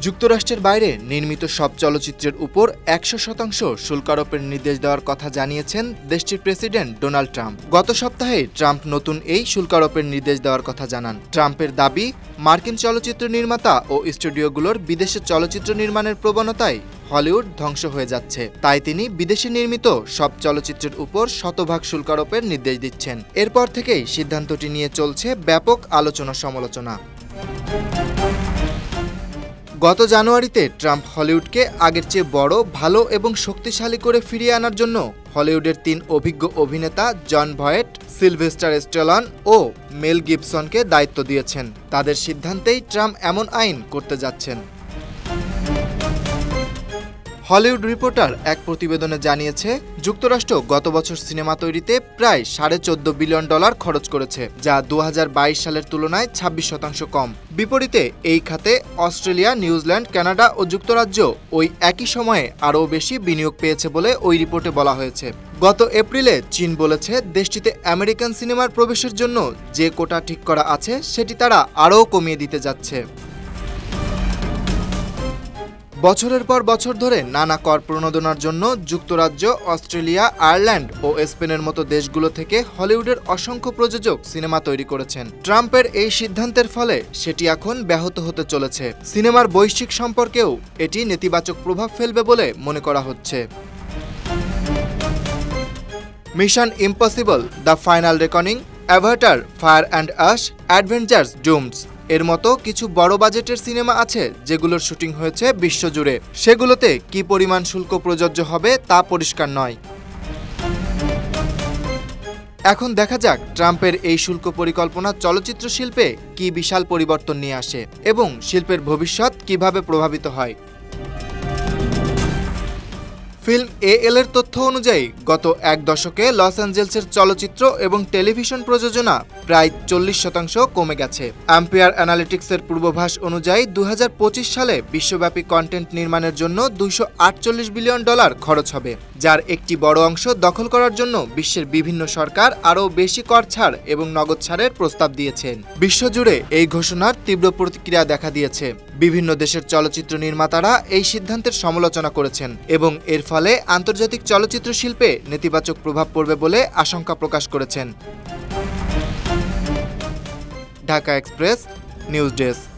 যুক্তরাষ্ট্রের বাইরে নির্মিত সব চলচ্চিত্রের উপর ১০০% শুল্ক আরোপের নির্দেশ দেওয়ার কথা জানিয়েছেন দেশটির প্রেসিডেন্ট ডোনাল্ড ট্রাম্প। গত সপ্তাহে ট্রাম্প নতুন এই শুল্ক আরোপের নির্দেশ দেওয়ার কথা জানান। ট্রাম্পের দাবি, মার্কিন চলচ্চিত্র নির্মাতা ও স্টুডিওগুলোর বিদেশে চলচ্চিত্র নির্মাণের প্রবণতায় হলিউড ধ্বংস হয়ে যাচ্ছে। তাই তিনি বিদেশে নির্মিত সব চলচ্চিত্রের উপর 100% শুল্ক আরোপের নির্দেশ দিচ্ছেন। এরপর থেকেই সিদ্ধান্তটি নিয়ে চলছে ব্যাপক আলোচনা সমালোচনা। গত জানুয়ারিতে ট্রাম্প হলিউডকে আগের চেয়ে বড়, ভালো এবং শক্তিশালী করে ফিরিয়ে আনার জন্য হলিউডের ৩ অভিজ্ঞ অভিনেতা জন ভয়েট, সিলভেস্টার স্ট্যালোন ও মেল গিবসনকে দায়িত্ব দিয়েছেন। তাদের সিদ্ধান্তেই ট্রাম্প এমন আইন করতে যাচ্ছেন। হলিউড রিপোর্টার এক প্রতিবেদনে জানিয়েছে, যুক্তরাষ্ট্র গত বছর সিনেমা তৈরিতে প্রায় $14.5 বিলিয়ন খরচ করেছে, যা 2022 সালের তুলনায় 26% কম। বিপরীতে এই খাতে অস্ট্রেলিয়া, নিউজিল্যান্ড, কানাডা ও যুক্তরাজ্য ওই একই সময়ে আরও বেশি বিনিয়োগ পেয়েছে বলে ওই রিপোর্টে বলা হয়েছে। গত এপ্রিলে চীন বলেছে, দেশটিতে আমেরিকান সিনেমার প্রবেশের জন্য যে কোটা ঠিক করা আছে সেটি তারা আরও কমিয়ে দিতে যাচ্ছে। বছরের পর বছর ধরে নানা কর প্রণোদনার জন্য যুক্তরাজ্য, অস্ট্রেলিয়া, আয়ারল্যান্ড ও স্পেনের মতো দেশগুলো থেকে হলিউডের অসংখ্য প্রযোজক সিনেমা তৈরি করেছেন। ট্রাম্পের এই সিদ্ধান্তের ফলে সেটি এখন ব্যাহত হতে চলেছে। সিনেমার বৈশ্বিক সম্পর্কেও এটি নেতিবাচক প্রভাব ফেলবে বলে মনে করা হচ্ছে। Mission impossible, the final reckoning, Avatar, fire and ash, adventures dooms এর মতো কিছু বড় বাজেটের সিনেমা আছে যেগুলোর শুটিং হয়েছে বিশ্বজুড়ে। সেগুলোতে কি পরিমাণ শুল্ক প্রযোজ্য হবে তা পরিষ্কার নয়। এখন দেখা যাক ট্রাম্পের এই শুল্ক পরিকল্পনা চলচ্চিত্র শিল্পে কি বিশাল পরিবর্তন নিয়ে আসে এবং শিল্পের ভবিষ্যৎ কিভাবে প্রভাবিত হয়। ফিল্ম AL এর তথ্য অনুযায়ী গত এক দশকে লস অ্যাঞ্জেলসের চলচ্চিত্র এবং টেলিভিশন প্রযোজনা প্রায় 40% কমে গেছে। অ্যাম্পিয়ার অ্যানালিটিক্সের পূর্বাভাস অনুযায়ী 2025 সালে বিশ্বব্যাপী কন্টেন্ট নির্মাণের জন্য $248 বিলিয়ন খরচ হবে, যার একটি বড় অংশ দখল করার জন্য বিশ্বের বিভিন্ন সরকার আরও বেশি কর ছাড় এবং নগদ ছাড়ের প্রস্তাব দিয়েছেন। বিশ্বজুড়ে এই ঘোষণার তীব্র প্রতিক্রিয়া দেখা দিয়েছে। বিভিন্ন দেশের চলচ্চিত্র নির্মাতারা এই সিদ্ধান্তের সমালোচনা করেছেন এবং এর ফলে আন্তর্জাতিক চলচ্চিত্র শিল্পে নেতিবাচক প্রভাব পড়বে বলে আশঙ্কা প্রকাশ করেছেন। Dhaka express news desk.